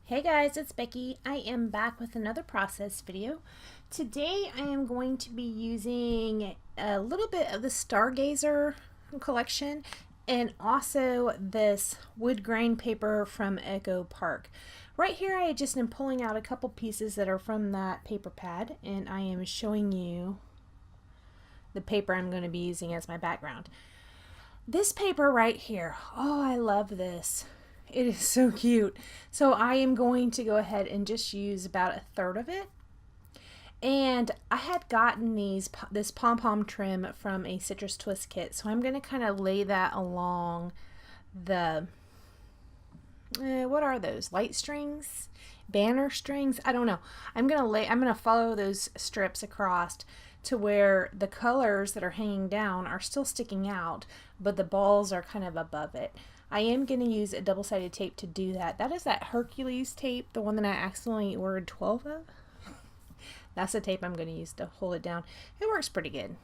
Hey guys, it's Becky. I am back with another process video. Today I am going to be using a little bit of the Stargazer collection and also this wood grain paper from Echo Park. Right here I just am pulling out a couple pieces that are from that paper pad, and I am showing you the paper I'm going to be using as my background. This paper right here, oh, I love this. It is so cute. So I am going to go ahead and just use about a third of it. And I had gotten this pom-pom trim from a Citrus Twist kit. So I'm going to kind of lay that along the, what are those? Light strings? Banner strings? I don't know. I'm going to follow those strips across to where the colors that are hanging down are still sticking out, but the balls are kind of above it. I am going to use a double-sided tape to do that. That is that Hercules tape, the one that I accidentally ordered 12 of. That's the tape I'm going to use to hold it down. It works pretty good.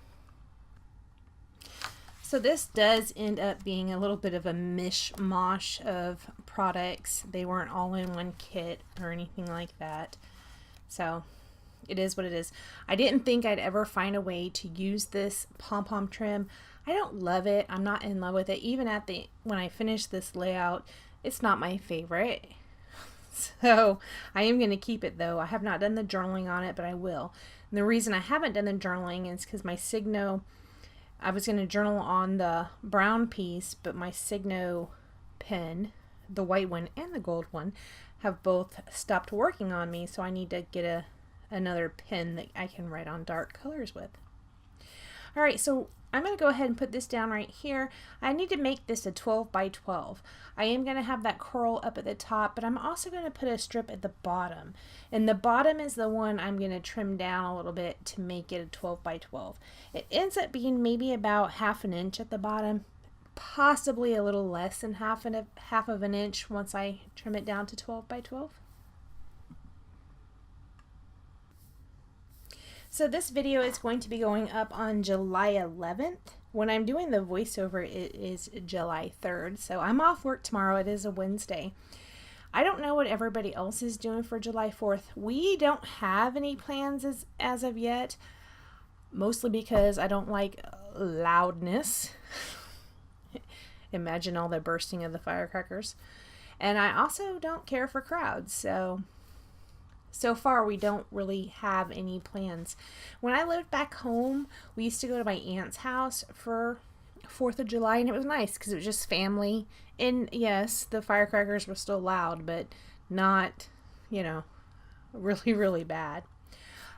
So this does end up being a little bit of a mishmash of products. They weren't all in one kit or anything like that. So it is what it is. I didn't think I'd ever find a way to use this pom-pom trim. I don't love it. I'm not in love with it. Even when I finish this layout, it's not my favorite. So I am going to keep it though. I have not done the journaling on it, but I will. And the reason I haven't done the journaling is because my Signo, I was going to journal on the brown piece, but my Signo pen, the white one and the gold one, have both stopped working on me. So I need to get another pen that I can write on dark colors with. All right, so I'm going to go ahead and put this down right here. I need to make this a 12 by 12. I am going to have that curl up at the top, but I'm also going to put a strip at the bottom. And the bottom is the one I'm going to trim down a little bit to make it a 12 by 12. It ends up being maybe about ½ an inch at the bottom, possibly a little less than half of an inch once I trim it down to 12 by 12. So this video is going to be going up on July 11th. When I'm doing the voiceover, it is July 3rd. So I'm off work tomorrow. It is a Wednesday. I don't know what everybody else is doing for July 4th. We don't have any plans as of yet, mostly because I don't like loudness. Imagine all the bursting of the firecrackers. And I also don't care for crowds, so far we don't really have any plans. When I lived back home, we used to go to my aunt's house for 4th of July, and it was nice because it was just family. And yes, the firecrackers were still loud, but not, really, really bad.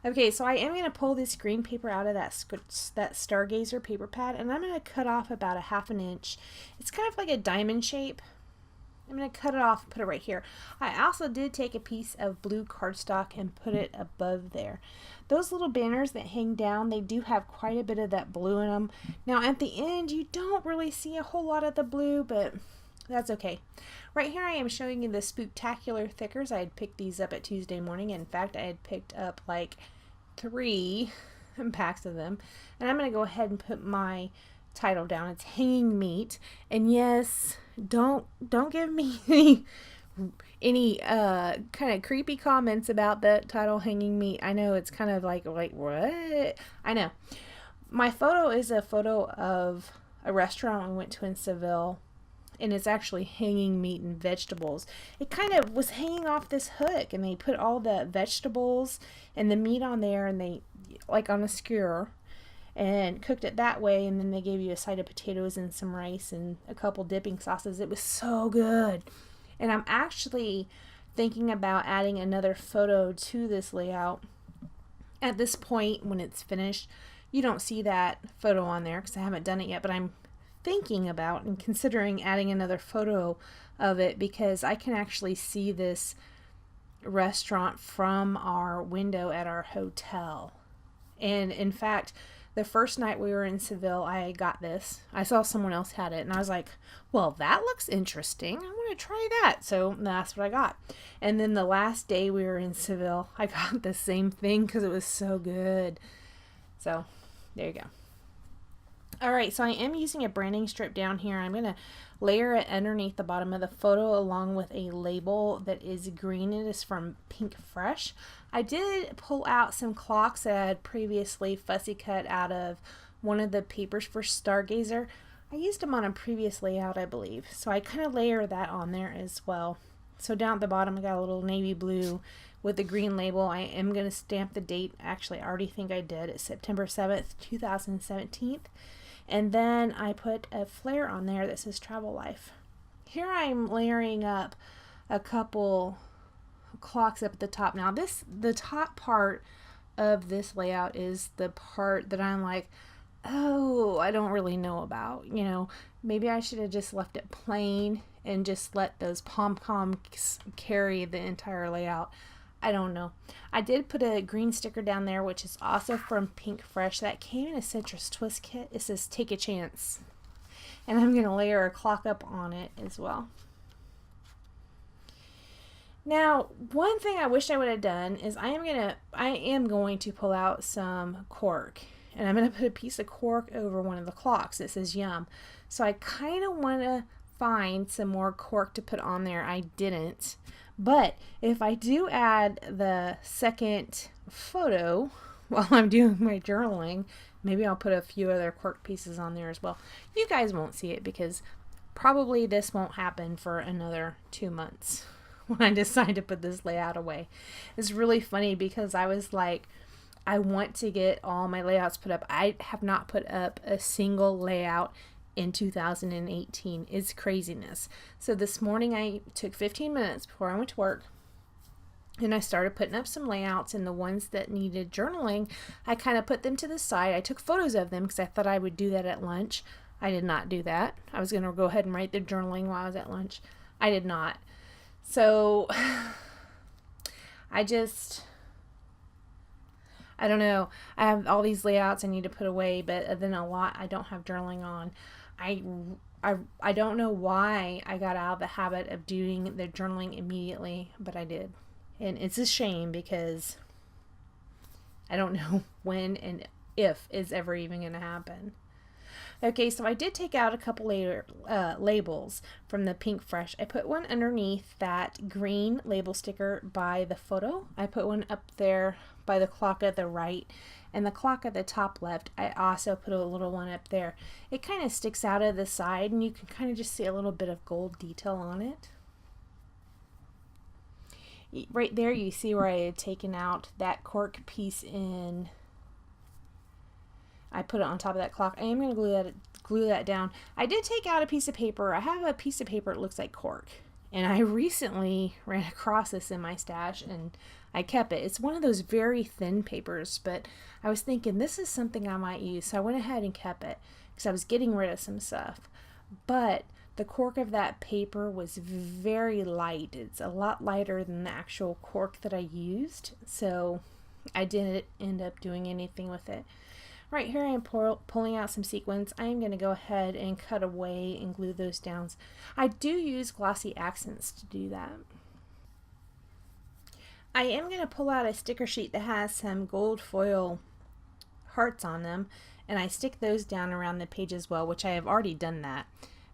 Okay, so I am going to pull this green paper out of that Stargazer paper pad, and I'm going to cut off about a ½ an inch. It's kind of like a diamond shape. I'm going to cut it off and put it right here. I also did take a piece of blue cardstock and put it above there. Those little banners that hang down, they do have quite a bit of that blue in them. Now at the end, you don't really see a whole lot of the blue, but that's okay. Right here I am showing you the Spooktacular thickers. I had picked these up at Tuesday morning. In fact, I had picked up like 3 packs of them. And I'm going to go ahead and put my title down. It's Hanging Meat. And yes, don't give me any kind of creepy comments about that title, Hanging Meat. I know it's kind of like what? I know. My photo is a photo of a restaurant we went to in Seville, and it's actually hanging meat and vegetables. It kind of was hanging off this hook, and they put all the vegetables and the meat on there, and they like on a skewer and cooked it that way, and then they gave you a side of potatoes and some rice and a couple dipping sauces. It was so good. And I'm actually thinking about adding another photo to this layout. At this point, when it's finished, you don't see that photo on there because I haven't done it yet, but I'm thinking about and considering adding another photo of it because I can actually see this restaurant from our window at our hotel. And in fact, the first night we were in Seville, I got this. I saw someone else had it, and I was like, well, that looks interesting. I want to try that. So that's what I got. And then the last day we were in Seville, I got the same thing because it was so good. So there you go. All right, so I am using a branding strip down here. I'm going to layer it underneath the bottom of the photo along with a label that is green. It is from Pink Fresh. I did pull out some clocks that I had previously fussy cut out of one of the papers for Stargazer. I used them on a previous layout, I believe. So I kind of layer that on there as well. So down at the bottom, I got a little navy blue with the green label. I am going to stamp the date. Actually, I already think I did. It's September 7th, 2017. And then I put a flare on there that says Travel Life. Here I'm layering up a couple clocks up at the top. Now the top part of this layout is the part that I'm like, oh, I don't really know about. You know, maybe I should have just left it plain and just let those pom-poms carry the entire layout. I don't know. I did put a green sticker down there, which is also from Pink Fresh. That came in a citrus twist kit. It says Take a Chance. And I'm going to layer a clock up on it as well. Now, one thing I wish I would have done is I am going to pull out some cork. And I'm going to put a piece of cork over one of the clocks that says Yum. So I kind of want to find some more cork to put on there. I didn't. But if I do add the second photo while I'm doing my journaling, maybe I'll put a few other cork pieces on there as well. You guys won't see it because probably this won't happen for another 2 months when I decide to put this layout away. It's really funny because I was like, I want to get all my layouts put up. I have not put up a single layout in 2018. It's craziness. So this morning I took 15 minutes before I went to work and I started putting up some layouts, and the ones that needed journaling, I kind of put them to the side. I took photos of them because I thought I would do that at lunch. I did not do that. I was going to go ahead and write the journaling while I was at lunch. I did not. So I don't know. I have all these layouts I need to put away, but then a lot I don't have journaling on. I don't know why I got out of the habit of doing the journaling immediately, but I did. And it's a shame because I don't know when and if it's ever even going to happen. Okay, so I did take out a couple labels from the Pink Fresh. I put one underneath that green label sticker by the photo. I put one up there by the clock at the right, and the clock at the top left. I also put a little one up there. It kind of sticks out of the side, and you can kind of just see a little bit of gold detail on it. Right there you see where I had taken out that cork piece in. I put it on top of that clock. I am going to glue that down. I did take out a piece of paper. I have a piece of paper that looks like cork. And I recently ran across this in my stash and I kept it. It's one of those very thin papers, but I was thinking this is something I might use. So I went ahead and kept it because I was getting rid of some stuff. But the cork of that paper was very light. It's a lot lighter than the actual cork that I used. So I didn't end up doing anything with it. Right here I am pulling out some sequins. I am going to go ahead and cut away and glue those down. I do use glossy accents to do that. I am going to pull out a sticker sheet that has some gold foil hearts on them, and I stick those down around the page as well, which I have already done that.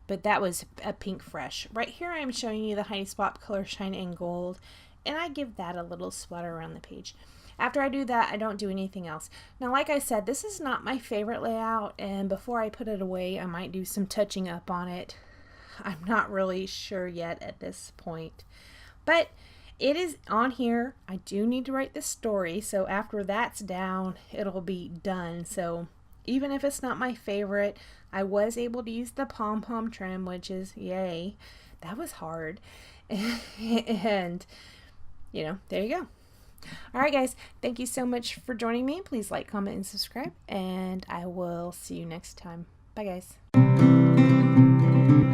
But that was a Pink Fresh. Right here I am showing you the Heidi Swap Color Shine in Gold, and I give that a little sweater around the page. After I do that, I don't do anything else. Now, like I said, this is not my favorite layout, and before I put it away, I might do some touching up on it. I'm not really sure yet at this point. But it is on here. I do need to write the story, so after that's down, it'll be done. So even if it's not my favorite, I was able to use the pom-pom trim, which is yay. That was hard. And, you know, there you go. Alright guys, thank you so much for joining me. Please like, comment, and subscribe, and I will see you next time. Bye guys.